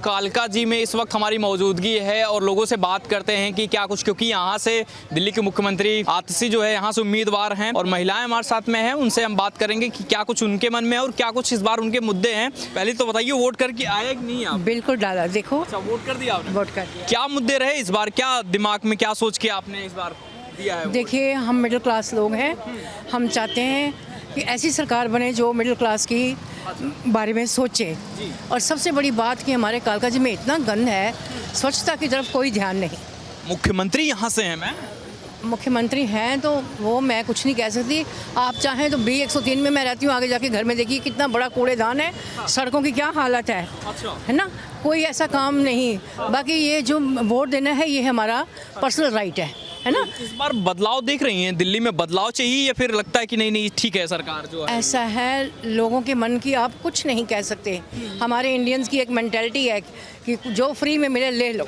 कालका जी में इस वक्त हमारी मौजूदगी है और लोगों से बात करते हैं कि क्या कुछ, क्योंकि यहाँ से दिल्ली के मुख्यमंत्री आतिशी जो है यहाँ से उम्मीदवार हैं और महिलाएं हमारे साथ में हैं। उनसे हम बात करेंगे कि क्या कुछ उनके मन में है और क्या कुछ इस बार उनके मुद्दे हैं। पहले तो बताइए, वोट करके आए कि नहीं आप? बिल्कुल डाला, देखो। अच्छा, वोट कर दिया आपने? वोट कर दिया। क्या मुद्दे रहे इस बार? क्या दिमाग में क्या सोच के आपने इस बार दिया है? देखिए, हम मिडिल क्लास लोग हैं। हम चाहते हैं कि ऐसी सरकार बने जो मिडिल क्लास की बारे में सोचे। और सबसे बड़ी बात कि हमारे कालका जी में इतना गंद है, स्वच्छता की तरफ कोई ध्यान नहीं। मुख्यमंत्री यहाँ से हैं? मैं मुख्यमंत्री हैं तो वो मैं कुछ नहीं कह सकती। आप चाहें तो B103 में मैं रहती हूँ, आगे जाके घर में देखिए कितना बड़ा कूड़ेदान है, सड़कों की क्या हालत है। अच्छा। है ना, कोई ऐसा काम नहीं। बाकी ये जो वोट देना है ये हमारा पर्सनल राइट है ना। इस बार बदलाव देख रही हैं? दिल्ली में बदलाव चाहिए या फिर लगता है कि नहीं नहीं ठीक है सरकार जो है? ऐसा है, लोगों के मन की आप कुछ नहीं कह सकते। हमारे इंडियंस की एक मेंटालिटी है कि जो फ्री में मिले ले लो,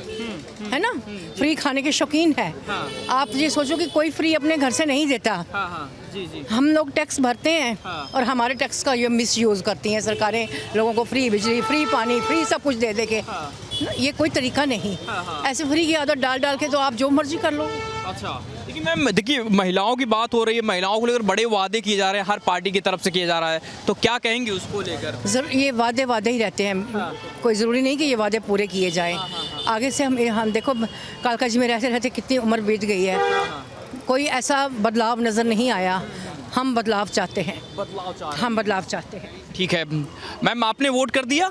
है ना। फ्री खाने के शौकीन है। हाँ। आप ये सोचो कि कोई फ्री अपने घर से नहीं देता। हाँ हाँ, जी जी। हम लोग टैक्स भरते हैं। हाँ। और हमारे टैक्स का ये मिसयूज़ करती हैं सरकारें, लोगों को फ्री बिजली, फ्री पानी, फ्री सब कुछ दे दे के। हाँ। ये कोई तरीका नहीं। हाँ। ऐसे फ्री की आदत डाल डाल के तो आप जो मर्जी कर लो। अच्छा, लेकिन मैम देखिए, महिलाओं की बात हो रही है, महिलाओं को लेकर बड़े वादे किए जा रहे हैं, हर पार्टी की तरफ से किए जा रहा है, तो क्या कहेंगे उसको लेकर? ये वादे वादे ही रहते हैं। हाँ। कोई ज़रूरी नहीं कि ये वादे पूरे किए जाएं। आगे से हम देखो, कालका जी में रहते रहते कितनी उम्र बीत गई है, कोई ऐसा बदलाव नज़र नहीं आया। हम बदलाव चाहते हैं। हम बदलाव चाहते हैं। ठीक है मैम, आपने वोट कर दिया?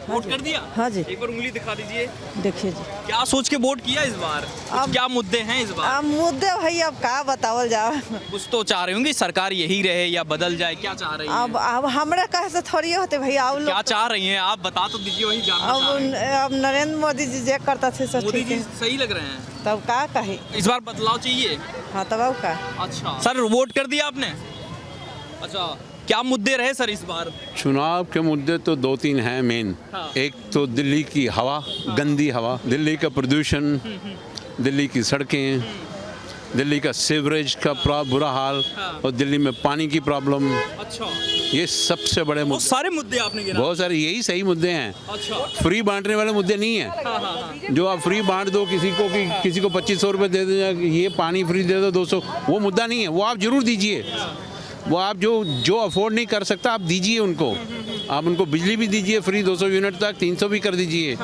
वोट कर दिया? हाँ जी। एक बार उंगली दिखा दीजिए। देखिए जी, क्या सोच के वोट किया इस बार? क्या मुद्दे हैं इस बार? मुद्दे भाई अब का बतावल जाओ। कुछ तो चाह रहे होंगे, सरकार यही रहे या बदल जाए, क्या चाह रही हैं? अब हमरा कहे से थोड़ी होते भाई। आप लोग क्या चाह रही हैं आप बता तो दीजिए, वही जानना चाह रहे हैं। अब नरेंद्र मोदी जी जे करता थे सब मोदी ठीक जी है। सही लग रहे हैं? तब का कहे, इस बार बदलाव चाहिए? हाँ तब अब का। अच्छा सर, वोट कर दिया आपने? अच्छा, क्या मुद्दे रहे सर इस बार? चुनाव के मुद्दे तो 2-3 हैं मेन। हाँ। एक तो दिल्ली की हवा, गंदी हवा, दिल्ली का प्रदूषण, दिल्ली की सड़कें, दिल्ली का सीवरेज का बुरा हाल, हाँ। और दिल्ली में पानी की प्रॉब्लम। अच्छा, ये सबसे बड़े वो मुद्दे, सारे मुद्दे आपने गिना? बहुत सारे यही सही मुद्दे हैं। अच्छा। फ्री बांटने वाले मुद्दे नहीं है। जो आप फ्री बांट दो किसी को कि किसी को 2500 रुपये दे दो, ये पानी फ्री दे दो 200, वो मुद्दा नहीं है। वो आप जरूर दीजिए। वो आप जो अफोर्ड नहीं कर सकता आप दीजिए उनको। आप उनको बिजली भी दीजिए फ्री 200 यूनिट तक, 300 भी कर दीजिए।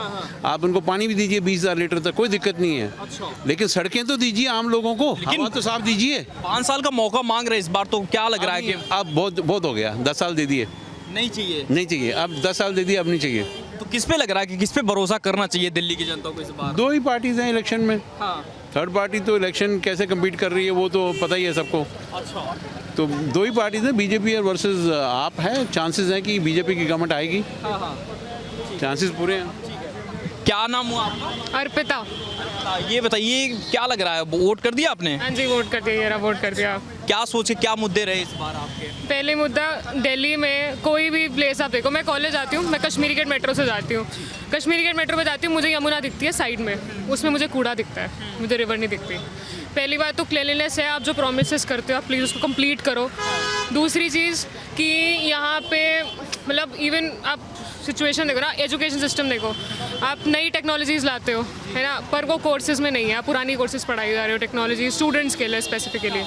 आप उनको पानी भी दीजिए 20,000 लीटर तक, कोई दिक्कत नहीं है। अच्छा। लेकिन सड़कें तो दीजिए आम लोगों को, हवा तो साफ दीजिए। 5 साल का मौका मांग रहे इस बार, तो क्या लग रहा है कि अब बहुत हो गया। 10 साल दे दिए, नहीं चाहिए? नहीं चाहिए। अब 10 साल दे दिए, अब नहीं चाहिए। तो किस पे लग रहा है कि किस पे भरोसा करना चाहिए दिल्ली की जनता को इस बार? 2 ही पार्टीज हैं इलेक्शन में। हाँ। थर्ड पार्टी तो इलेक्शन कैसे कम्पीट कर रही है वो तो पता ही है सबको। अच्छा। तो 2 ही पार्टीज हैं, बीजेपी और वर्सेस आप है। चांसेस हैं कि बीजेपी की गवर्नमेंट आएगी, हाँ हाँ। चांसेस पूरे हैं। क्या नाम हुआ आपका? अर्पिता। ये बताइए, क्या लग रहा है, वोट कर दिया आपने? हाँ जी, वोट कर दिया, वोट कर दिया। क्या सोचे, क्या मुद्दे रहे इस बार आपके? पहले मुद्दा, दिल्ली में कोई भी प्लेस आप देखो, मैं कॉलेज आती हूँ, मैं कश्मीरी गेट मेट्रो से जाती हूँ। कश्मीरी गेट मेट्रो पे जाती हूँ, मुझे यमुना दिखती है साइड में, उसमें मुझे कूड़ा दिखता है, मुझे रिवर नहीं दिखती। पहली बात तो क्लीनलीनेस है, आप जो प्रोमिसेस करते हो आप प्लीज़ उसको कंप्लीट करो। दूसरी चीज़ कि यहाँ पे मतलब इवन आप सिचुएशन देखो ना, एजुकेशन सिस्टम देखो, आप नई टेक्नोलॉजीज़ लाते हो, है ना, पर वो कोर्सेज़ में नहीं है, आप पुरानी कोर्सेज़ पढ़ाई जा रहे हो टेक्नोलॉजी स्टूडेंट्स के लिए स्पेसिफिकली,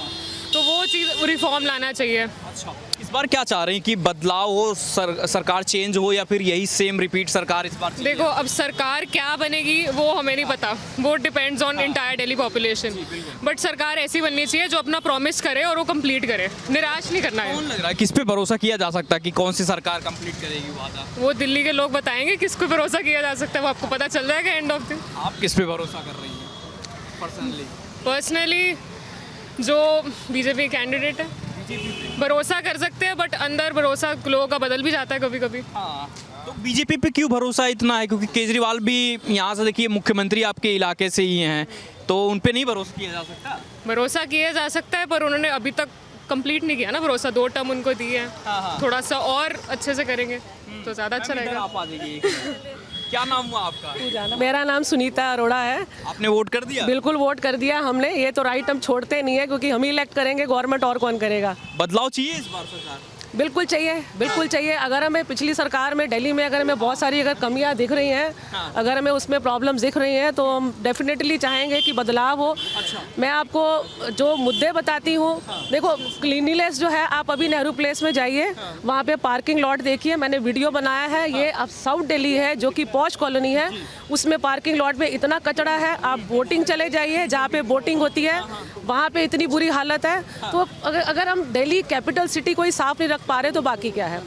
तो वो चीज़ रिफॉर्म लाना चाहिए। अच्छा, इस बार क्या चाह रहे हैं कि बदलाव हो, सरकार चेंज हो या फिर यही सेम रिपीट सरकार इस बार? देखो, अब सरकार क्या बनेगी वो हमें नहीं पता, वो depends on entire Delhi population, but सरकार ऐसी बननी चाहिए जो अपना प्रॉमिस करे और वो कंप्लीट करे, निराश नहीं करना है। कौन लग रहा है, किस पे भरोसा किया जा सकता है कि कौन सी सरकार कंप्लीट करेगी वादा? वो दिल्ली के लोग बताएंगे किस पे भरोसा किया जा सकता है, वो आपको पता चल जाएगा एंड ऑफ दिन। आप किस पे भरोसा कर रही हैं पर्सनली जो बीजेपी कैंडिडेट है भरोसा कर सकते हैं, बट अंदर भरोसा लोगों का बदल भी जाता है कभी कभी। हाँ, तो बीजेपी पे क्यों भरोसा इतना है? क्योंकि केजरीवाल भी यहाँ से देखिए मुख्यमंत्री आपके इलाके से ही हैं, तो उन पे नहीं भरोसा किया जा सकता? भरोसा किया जा सकता है, पर उन्होंने अभी तक कंप्लीट नहीं किया ना भरोसा। 2 टर्म उनको दिए हैं, हाँ। थोड़ा सा और अच्छे से करेंगे तो ज़्यादा अच्छा रहेगा। आप आ जाइए। क्या नाम हुआ आपका? मेरा नाम सुनीता अरोड़ा है। आपने वोट कर दिया? बिल्कुल वोट कर दिया हमने। ये तो राइट हम छोड़ते नहीं है, क्योंकि हम ही इलेक्ट करेंगे गवर्नमेंट, और कौन करेगा। बदलाव चाहिए इस बार सरकार? बिल्कुल चाहिए, बिल्कुल चाहिए। अगर हमें पिछली सरकार में दिल्ली में अगर हमें बहुत सारी अगर कमियां दिख रही हैं, अगर हमें उसमें प्रॉब्लम्स दिख रही हैं, तो हम डेफिनेटली चाहेंगे कि बदलाव हो। मैं आपको जो मुद्दे बताती हूँ, देखो क्लीनिनेस जो है, आप अभी नेहरू प्लेस में जाइए, वहाँ पे पार्किंग लॉट देखिए, मैंने वीडियो बनाया है। ये अब साउथ दिल्ली है जो कि पॉश कॉलोनी है, उसमें पार्किंग लॉट में इतना कचरा है। आप बोटिंग चले जाइए, जहाँ पे बोटिंग होती है वहाँ पे इतनी बुरी हालत है। तो अगर हम दिल्ली कैपिटल सिटी को ही साफ नहीं रख पा रहे तो बाकी क्या है।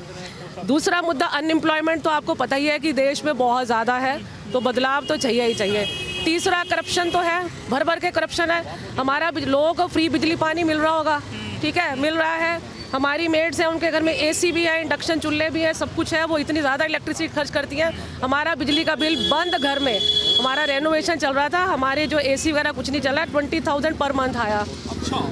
दूसरा मुद्दा अनएम्प्लॉयमेंट, तो आपको पता ही है कि देश में बहुत ज़्यादा है, तो बदलाव तो चाहिए ही चाहिए। तीसरा करप्शन तो है, भर भर के करप्शन है। हमारा लोगों को फ्री बिजली पानी मिल रहा होगा, ठीक है, मिल रहा है। हमारी मेड्स हैं, उनके घर में एसी भी है, इंडक्शन चूल्हे भी हैं, सब कुछ है। वो इतनी ज़्यादा इलेक्ट्रिसिटी खर्च करती हैं। हमारा बिजली का बिल बंद घर में, हमारा रेनोवेशन चल रहा था, हमारे जो एसी वगैरह कुछ नहीं चल रहा, 20,000 पर मंथ आया।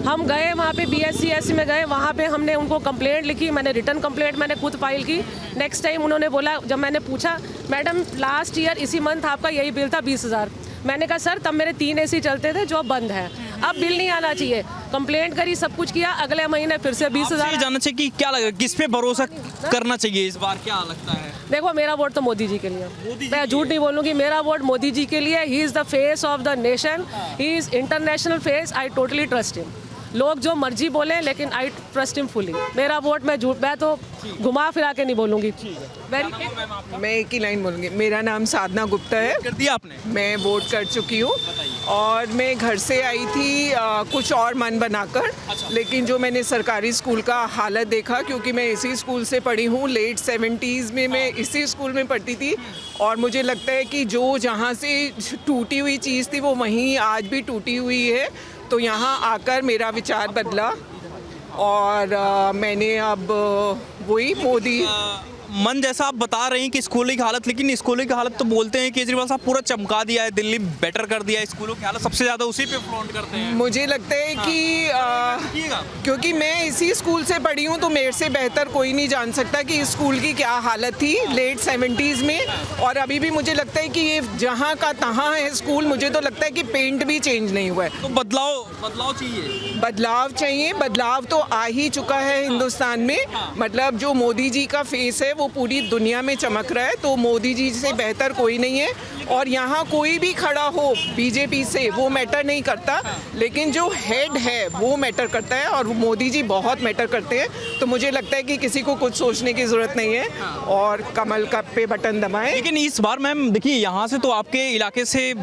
हम गए वहाँ पे BSc में गए, वहाँ पे हमने उनको कंप्लेंट लिखी, मैंने रिटर्न कंप्लेंट मैंने खुद फाइल की। नेक्स्ट टाइम उन्होंने बोला, जब मैंने पूछा मैडम लास्ट ईयर इसी मंथ आपका यही बिल था 20,000, मैंने कहा सर तब मेरे 3 एसी चलते थे जो अब बंद है, अब बिल नहीं आना चाहिए। कंप्लेंट करी, सब कुछ किया, अगले महीने फिर से 20,000। जानना चाहिए कि क्या लग, किस पे भरोसा करना चाहिए इस बार, क्या लगता है? देखो मेरा वोट तो मोदी जी के लिए, मैं झूठ नहीं बोलूँगी, मेरा वोट मोदी जी के लिए। He is the face of the nation, he is international face, I totally trust him. लोग जो मर्जी बोले लेकिन आई ट्रस्ट हिम फुली। मेरा वोट मैं तो घुमा फिरा के नहीं बोलूँगी। मैं एक ही लाइन बोलूँगी। मेरा नाम साधना गुप्ता है। कर दिया आपने? मैं वोट कर चुकी हूँ और मैं घर से आई थी कुछ और मन बनाकर, लेकिन जो मैंने सरकारी स्कूल का हालत देखा, क्योंकि मैं इसी स्कूल से पढ़ी हूँ, लेट 70s में मैं इसी स्कूल में पढ़ती थी, और मुझे लगता है कि जो जहाँ से टूटी हुई चीज़ थी वो वहीं आज भी टूटी हुई है। तो यहाँ आकर मेरा विचार बदला और मैंने अब वही मोदी मन जैसा आप बता रहे हैं कि स्कूलों की हालत, लेकिन स्कूलों की हालत तो बोलते हैं केजरीवाल साहब पूरा चमका दिया है, दिल्ली बेटर कर दिया है, स्कूलों की हालत सबसे ज़्यादा उसी पे फ्लॉन्ट करते हैं। मुझे लगता है कि क्योंकि मैं इसी स्कूल से पढ़ी हूँ तो मेरे से बेहतर कोई नहीं जान सकता कि इस स्कूल की क्या हालत थी लेट 70s में, और अभी भी मुझे लगता है कि ये जहाँ का तहाँ है स्कूल। मुझे तो लगता है कि पेंट भी चेंज नहीं हुआ है। तो बदलाव चाहिए, बदलाव चाहिए। बदलाव तो आ ही चुका है हिंदुस्तान में। मतलब जो मोदी जी का फेस है वो पूरी दुनिया में चमक रहा है, तो मोदी जी से बेहतर कोई नहीं है। और यहाँ कोई भी खड़ा हो बीजेपी से वो मैटर नहीं करता, लेकिन जो हेड है वो मैटर करता है, और मोदी जी बहुत मैटर करते हैं। तो मुझे लगता है कि किसी को कुछ सोचने की ज़रूरत नहीं है और कमल का पे बटन दबाएं। लेकिन इस बार मैम देखिए, यहाँ से तो आपके इलाके से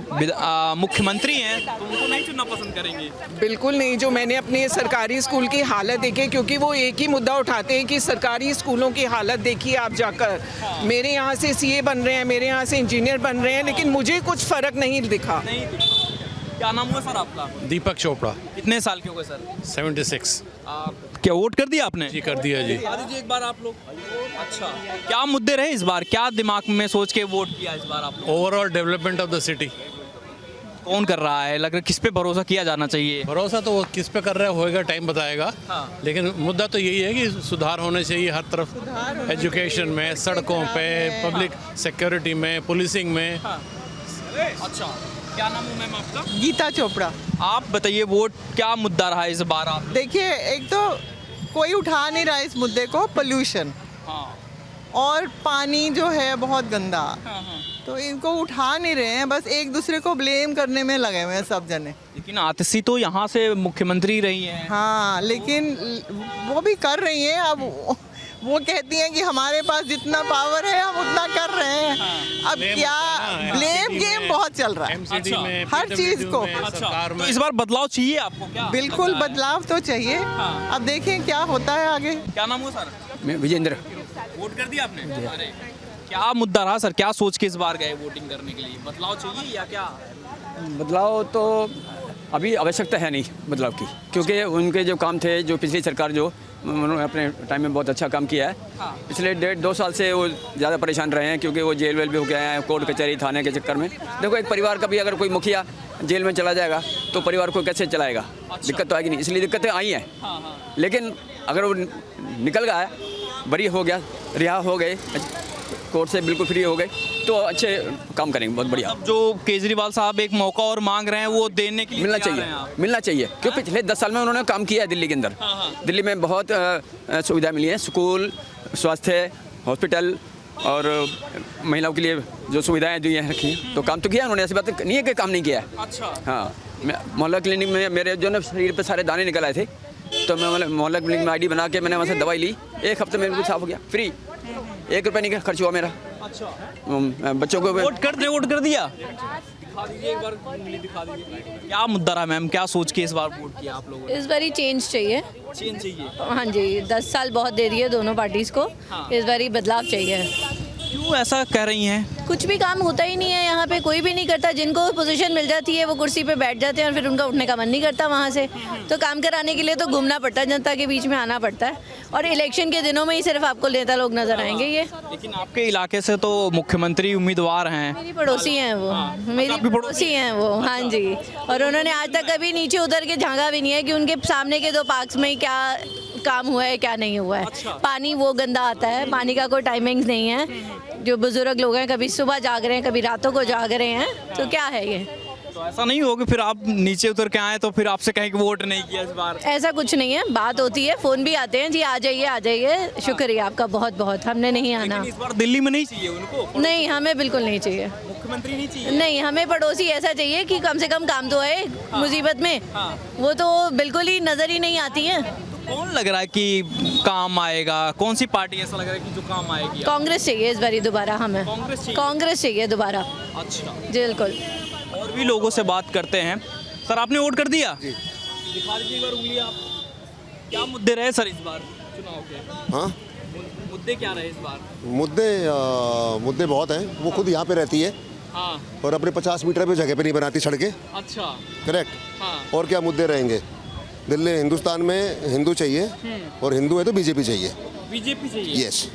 मुख्यमंत्री हैं, तो उनको नहीं चुनना पसंद करेंगे? बिल्कुल नहीं। जो मैंने अपने सरकारी स्कूल की हालत देखी, क्योंकि वो एक ही मुद्दा उठाते हैं कि सरकारी स्कूलों की हालत देखिए आप जाकर। मेरे यहाँ से CA बन रहे हैं, मेरे यहाँ से इंजीनियर बन रहे हैं, लेकिन मुझे कुछ फ़र्क नहीं दिखा। क्या नाम हुआ सर आपका? दीपक चोपड़ा। कितने साल के हो गए सर? 76। क्या वोट कर दिया आपने? जी कर दिया जी। बता दीजिए एक बार आप लोग। अच्छा, क्या मुद्दे रहे इस बार, क्या दिमाग में सोच के वोट किया इस बार आप लोग? Overall development of the city. कौन कर रहा है, लग रहा है किस पे भरोसा किया जाना चाहिए? भरोसा तो वो किस पे कर रहा है होएगा, टाइम बताएगा। लेकिन मुद्दा तो यही है कि सुधार होने चाहिए हर तरफ, एजुकेशन में, सड़कों पे, पब्लिक सिक्योरिटी में, पुलिसिंग में। अच्छा, क्या नाम है मैम आपका? गीता चोपड़ा। आप बताइए वोट क्या मुद्दा रहा इस बार आप? देखिए, एक तो कोई उठा नहीं रहा इस मुद्दे को, पोल्यूशन और पानी जो है बहुत गंदा, तो इनको उठा नहीं रहे हैं, बस एक दूसरे को ब्लेम करने में लगे हुए हैं सब जने। लेकिन आतिशी तो यहाँ से मुख्यमंत्री रही हैं। हाँ, लेकिन वो भी कर रही हैं। अब वो कहती हैं कि हमारे पास जितना पावर है हम उतना कर रहे हैं। अब क्या ब्लेम गेम बहुत चल रहा है हर चीज को। तो इस बार बदलाव चाहिए आपको क्या? बिल्कुल बदलाव तो चाहिए। अब देखें क्या होता है आगे। क्या नाम हो सर? मैं विजेंद्र। वोट कर दिया आपने? अरे क्या मुद्दा रहा सर, क्या सोच के इस बार गए वोटिंग करने के लिए? बदलाव चाहिए या क्या? बदलाव तो अभी आवश्यकता है नहीं बदलाव की, क्योंकि उनके जो काम थे, जो पिछली सरकार जो उन्होंने अपने टाइम में बहुत अच्छा काम किया है। पिछले 1.5-2 साल से वो ज़्यादा परेशान रहे हैं, क्योंकि वो जेल वेल भी हो गए हैं, कोर्ट कचहरी थाने के चक्कर में। देखो, एक परिवार का भी अगर कोई मुखिया जेल में चला जाएगा तो परिवार को कैसे चलाएगा? दिक्कत तो आएगी नहीं, इसलिए दिक्कतें आई हैं। लेकिन अगर वो निकल गया, बरी हो गया, रिहा हो गए, कोर्ट से बिल्कुल फ्री हो गए तो अच्छे काम करेंगे, बहुत बढ़िया। अब जो केजरीवाल साहब एक मौका और मांग रहे हैं वो देने के लिए मिलना तैयार चाहिए, हैं आप? मिलना चाहिए, क्योंकि पिछले 10 साल में उन्होंने काम किया है दिल्ली के अंदर। दिल्ली में बहुत सुविधा मिली है, स्कूल, स्वास्थ्य, हॉस्पिटल और महिलाओं के लिए जो सुविधाएं दी हैं रखी हैं, तो काम तो किया उन्होंने, ऐसी बात नहीं है कि काम नहीं किया है। अच्छा। हाँ, मोहल्ला क्लिनिक में मेरे जो ना शरीर पे सारे दाने निकल आए थे, तो मैं मोहल्ला क्लिनिक में आईडी बना के मैंने वहाँ से दवाई ली, 1 हफ्ते में बिल्कुल साफ हो गया, फ्री, 1 रुपये नहीं खर्च हुआ मेरा। अच्छा। बच्चों को वोट कर दिया? दिखा दीजिए एक बार, उंगली दिखा दीजिए। क्या मुद्दा रहा मैम, क्या सोच के इस बार वोट किया आप लोगों ने? इस बारी चेंज चाहिए। चेंज चाहिए? हाँ जी, 10 साल बहुत दे दिए दोनों पार्टीज को, इस बारी बदलाव चाहिए। क्यों ऐसा कह रही हैं? कुछ भी काम होता ही नहीं है यहाँ पे, कोई भी नहीं करता, जिनको पोजीशन मिल जाती है वो कुर्सी पे बैठ जाते हैं और फिर उनका उठने का मन नहीं करता वहाँ से। तो काम कराने के लिए तो घूमना पड़ता है, जनता के बीच में आना पड़ता है, और इलेक्शन के दिनों में ही सिर्फ आपको नेता लोग नजर आएंगे। ये लेकिन आपके इलाके से तो मुख्यमंत्री उम्मीदवार हैं। मेरी पड़ोसी हैं वो, मेरी पड़ोसी हैं वो। हाँ जी, और उन्होंने आज तक कभी नीचे उतर के झांका भी नहीं है कि उनके सामने के 2 पार्क्स में क्या काम हुआ है क्या नहीं हुआ है। पानी वो गंदा आता है, पानी का कोई टाइमिंग्स नहीं है। जो बुजुर्ग लोग हैं कभी सुबह जाग रहे हैं, कभी रातों को जाग रहे हैं, तो क्या है ये? तो ऐसा नहीं हो कि फिर आप नीचे उतर के आए तो फिर आपसे कहें कि वोट नहीं किया इस बार? ऐसा कुछ नहीं है, बात होती है, फ़ोन भी आते हैं, जी आ जाइए, शुक्रिया आपका बहुत बहुत, हमने नहीं आना। लेकिन इस बार दिल्ली में नहीं चाहिए उनको? नहीं, हमें बिल्कुल नहीं चाहिए। मुख्यमंत्री नहीं चाहिए? नहीं, हमें पड़ोसी ऐसा चाहिए कि कम से कम काम तो है मुसीबत में। वो तो बिल्कुल ही नज़र ही नहीं आती है। कौन लग रहा है कि काम आएगा? कौन सी पार्टी ऐसा लग रहा है कि जो काम आएगी? कांग्रेस चाहिए इस बारी दोबारा हमें। कांग्रेस चाहिए दोबारा। अच्छा, बिल्कुल। और भी लोगों से बात करते हैं। सर, आपने वोट कर दिया? जी। दिखा दीजिए एक बार उंगली आप। क्या मुद्दे रहे सर इस बार चुनाव के? हाँ, मुद्दे क्या रहे इस बार? मुद्दे बहुत हैं। वो खुद यहाँ पे रहती है। हाँ। और अपने 50 मीटर पे जगह पे नहीं बनाती सड़कें। अच्छा। करेक्ट। हाँ। और क्या मुद्दे रहेंगे? दिल्ली हिंदुस्तान में हिंदू चाहिए, और हिंदू है तो बीजेपी चाहिए। बीजेपी चाहिए? यस।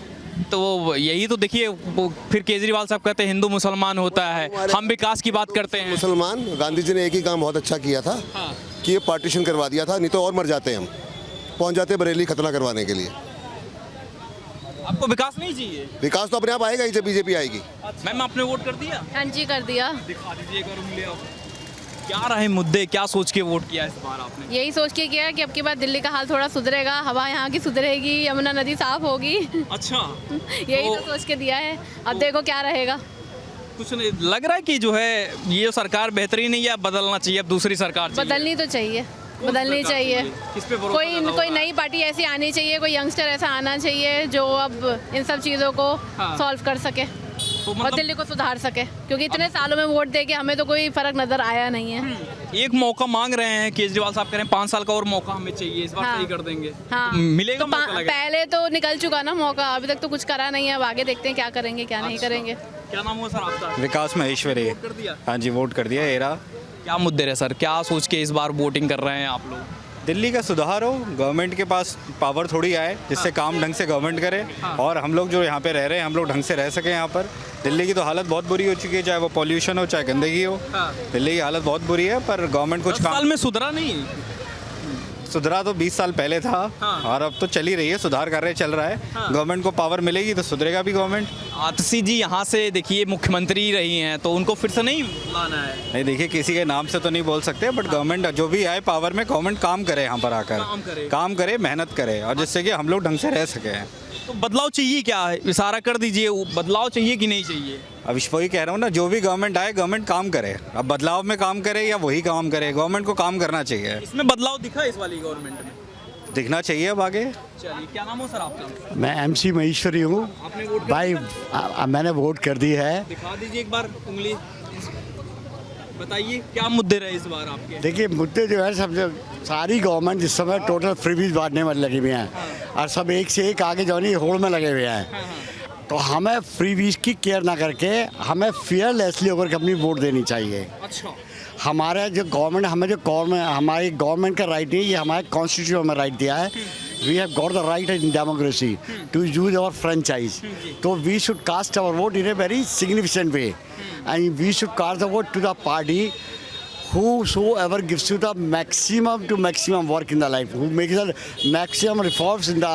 तो यही तो देखिए, फिर केजरीवाल साहब कहते हैं हिंदू मुसलमान होता है, हम विकास की बात करते हैं। मुसलमान, गांधी जी ने एक ही काम बहुत अच्छा किया था कि ये पार्टीशन करवा दिया था, नहीं तो और मर जाते हम, पहुंच जाते बरेली खतना करवाने के लिए। आपको विकास नहीं चाहिए? विकास तो अपने आप आएगा ही जब बीजेपी आएगी। मैम, आपने वोट कर दिया? हाँ जी, कर दिया। दिखा दीजिए एक बार उंगली आप। क्या रहे मुद्दे, क्या सोच के वोट किया इस बार आपने? यही सोच के किया कि अब की बार दिल्ली का हाल थोड़ा सुधरेगा, हवा यहाँ की सुधरेगी, यमुना नदी साफ होगी। अच्छा। यही तो सोच के दिया है, अब देखो क्या रहेगा। कुछ नहीं लग रहा है कि जो है ये सरकार बेहतरीन नहीं है, बदलना चाहिए, अब दूसरी सरकार चाहिए? बदलनी तो चाहिए, बदलनी चाहिए। किस पे भरोसा कोई करना कोई होगा? नई पार्टी ऐसी आनी चाहिए, कोई यंगस्टर ऐसा आना चाहिए जो अब इन सब चीज़ों को सॉल्व कर सके तो और मतलब दिल्ली को सुधार सके, क्योंकि इतने सालों में वोट दे के हमें तो कोई फर्क नजर आया नहीं है। एक मौका मांग रहे हैं केजरीवाल साहब, कह रहे हैं 5 साल का और मौका हमें चाहिए, इस बार हाँ। सही कर देंगे। हाँ, तो मिलेगा तो मौका लगे? पहले तो निकल चुका ना मौका, अभी तक तो कुछ करा नहीं है, अब आगे देखते हैं क्या करेंगे क्या नहीं अच्छा। करेंगे। क्या नाम हुआ सर आपका? विकास महेश्वरी। वोट कर दिया? हाँ जी, वोट कर दिया। एरा क्या मुद्दे रहे सर, क्या सोच के इस बार वोटिंग कर रहे हैं आप लोग? दिल्ली का सुधार हो, गवर्नमेंट के पास पावर थोड़ी आए जिससे काम ढंग से गवर्नमेंट करे, और हम लोग जो यहाँ पे रह रहे हैं हम लोग ढंग से रह सकें यहाँ पर। दिल्ली की तो हालत बहुत बुरी हो चुकी है, चाहे वो पॉल्यूशन हो चाहे गंदगी हो। दिल्ली की हालत बहुत बुरी है, पर गवर्नमेंट कुछ 10 साल काम में सुधरा नहीं? सुधरा तो 20 साल पहले था, और अब तो चल ही रही है, सुधार कर रहे चल रहा है। गवर्नमेंट को पावर मिलेगी तो सुधरेगा भी गवर्नमेंट। आतिशी जी यहाँ से देखिए मुख्यमंत्री रही हैं, तो उनको फिर से नहीं लाना है? नहीं, देखिए किसी के नाम से तो नहीं बोल सकते, बट गवर्नमेंट जो भी आए पावर में, गवर्नमेंट काम करे यहाँ पर आकर, काम करे, मेहनत करे, और जिससे कि हम लोग ढंग से रह सके। तो बदलाव चाहिए क्या है? इशारा कर दीजिए, बदलाव चाहिए कि नहीं चाहिए? अब वही कह रहा हूँ ना, जो भी गवर्नमेंट आए गवर्नमेंट काम करे। अब बदलाव में काम करे या वही काम करे, गवर्नमेंट को काम करना चाहिए। इसमें बदलाव दिखा इस वाली गवर्नमेंट में? दिखना चाहिए अब आगे। चलिए, क्या नाम हो सर आपका? मैं MC महेश्वरी हूँ आपने वोट कर भाई। मैंने वोट कर दी है। दिखा दीजिए एक बार उंगली, बताइए क्या मुद्दे रहे इस बार आपके? देखिए, मुद्दे जो है सब, सारी गवर्नमेंट इस समय टोटल फ्रीबीज बांटने में लगे हुए हैं, और सब एक से एक आगे जो नहीं होड़ में लगे हुए हैं। तो हमें फ्रीबीज की केयर ना करके हमें फियरलेसली होकर के अपनी वोट देनी चाहिए। अच्छा। हमारा जो गवर्नमेंट, हमारी गवर्नमेंट का राइट नहीं, ये हमारे कॉन्स्टिट्यूशन में राइट दिया है। We have got the right in democracy to use our franchise. तो we should cast our vote in a very significant way, and we should cast the vote to the party whosoever gives you the maximum to maximum work in the life, who makes the maximum reforms in the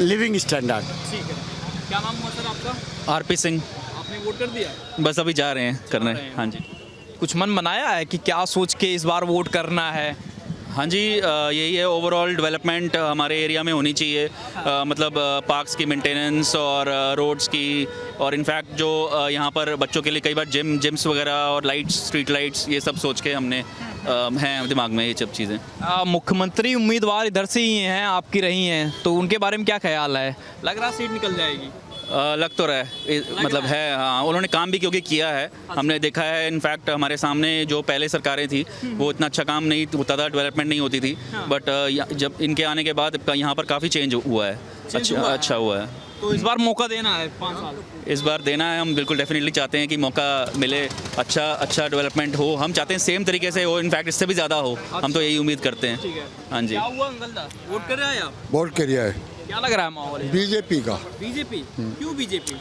living standard. क्या नाम हुआ sir आपका? RP Singh. आपने vote कर दिया? बस अभी जा रहे हैं करने। हाँ जी। कुछ मन बनाया है कि क्या सोच के इस बार वोट करना है? हाँ जी, यही है, ओवरऑल डेवलपमेंट हमारे एरिया में होनी चाहिए। मतलब पार्क्स की मेंटेनेंस और रोड्स की, और इनफैक्ट जो यहाँ पर बच्चों के लिए कई बार जिम्स वगैरह और लाइट्स, स्ट्रीट लाइट्स, ये सब सोच के हमने हैं दिमाग में ये सब चीज़ें। मुख्यमंत्री उम्मीदवार इधर से ही हैं, आपकी रही हैं, तो उनके बारे में क्या ख्याल है? लग रहा सीट निकल जाएगी? लग तो रहा है, मतलब है, हाँ, उन्होंने काम भी क्योंकि किया है, हमने देखा है। इनफैक्ट हमारे सामने जो पहले सरकारें थी वो इतना अच्छा काम नहीं होता था, डेवलपमेंट नहीं होती थी, बट जब इनके आने के बाद यहाँ पर काफ़ी चेंज हुआ है, अच्छा हुआ है। तो इस बार मौका देना है 5 साल? इस बार देना है, हम बिल्कुल डेफिनेटली चाहते हैं कि मौका मिले, अच्छा डेवलपमेंट हो। हम चाहते हैं सेम तरीके से हो, इनफैक्ट इससे भी ज़्यादा हो, हम तो यही उम्मीद करते हैं। हाँ जी। क्या हुआ अंकल दा, वोट कर रहे हैं आप? वोट करिए है क्या लग रहा है माहौल? बीजेपी का। बीजेपी? क्यों बीजेपी?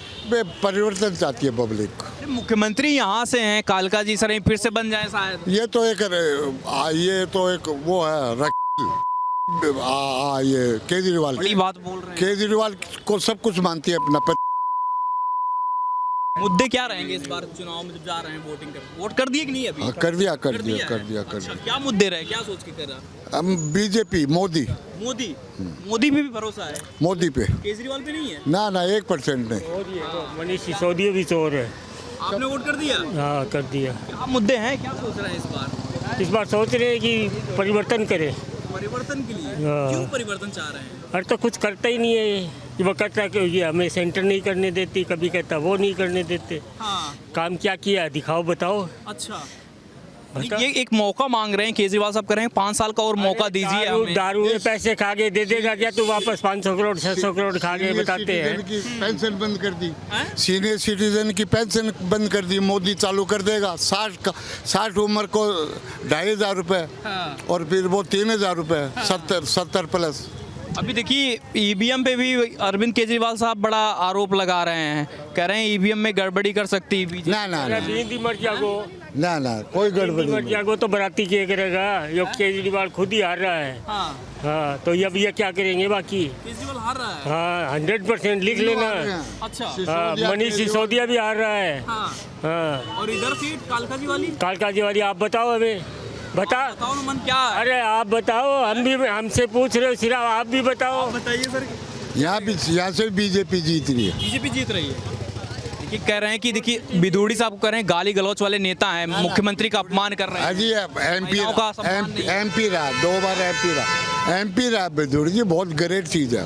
परिवर्तन चाहती है पब्लिक। मुख्यमंत्री यहाँ से हैं, कालका जी सर फिर से बन जाए शायद। ये तो एक वो है ये केजरीवाल बड़ी बात बोल रहे हैं। केजरीवाल को सब कुछ मानती है अपना। मुद्दे क्या रहेंगे इस बार चुनाव में जब जा रहे हैं वोटिंग कर? वोट कर दिए कि नहीं अभी? कर दिया। अच्छा, क्या मुद्दे रहे, क्या सोच के कर रहा? हम बीजेपी, मोदी पे भी भरोसा है? मोदी पे, केजरीवाल पे नहीं है? ना 1% नहीं। मनीष सिसोदिया भी चोर है। आपने वोट कर दिया? हाँ, कर दिया। क्या मुद्दे हैं, क्या सोच रहे हैं इस बार? इस बार सोच रहे हैं कि परिवर्तन करें। परिवर्तन के लिए? हाँ। क्यों परिवर्तन चाह रहे हैं? हर तो कुछ करता ही नहीं है ये। वो कहता है कि ये हमें सेंटर नहीं करने देती, कभी कहता वो नहीं करने देते। हाँ। काम क्या किया दिखाओ, बताओ। अच्छा, ये एक मौका मांग रहे हैं केजरीवाल साहब, कर रहे हैं 5 साल का और मौका दीजिए हमें। दारू में पैसे खा के दे देगा क्या तू वापस? 500 करोड़ 600 करोड़ खा के बताते हैं। पेंशन बंद कर दी, सीनियर सिटीजन की पेंशन बंद कर दी, मोदी चालू कर देगा। 60 उम्र को 2500 रुपये, और फिर वो 3000 रुपये, 70 प्लस। अभी देखिए ईवीएम पे भी अरविंद केजरीवाल साहब बड़ा आरोप लगा रहे हैं, कह रहे हैं ईवीएम में गड़बड़ी कर सकती है। ना कोई गड़बड़ी नहीं। तो बराती क्या करेगा? ये केजरीवाल खुद ही हार रहा है। हाँ, तो अब ये क्या करेंगे बाकी? केजरीवाल हार रहा है? हाँ, 100% लिख लेना। अच्छा, हाँ, मनीष सिसोदिया भी हार रहा है। हाँ। और इधर सीट कालका जी वाली आप बताओ हमें, बताओ ना मन क्या है? अरे आप बताओ, हमसे पूछ रहे हो, सिर्फ आप भी बताओ। बताइए सर। यहाँ से बीजेपी जीत रही है। बीजेपी जीत रही है। देखिए कह रहे हैं कि देखिए बिधूड़ी साहब कह रहे हैं गाली गलौच वाले नेता हैं, मुख्यमंत्री का अपमान कर रहे हैं। जी एमपी रहा, 2 बार एमपी रहा बिधूड़ी जी, बहुत ग्रेट चीज़ है।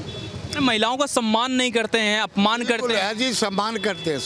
महिलाओं का सम्मान नहीं करते हैं, अपमान करते हैं। जी सम्मान करते हैं।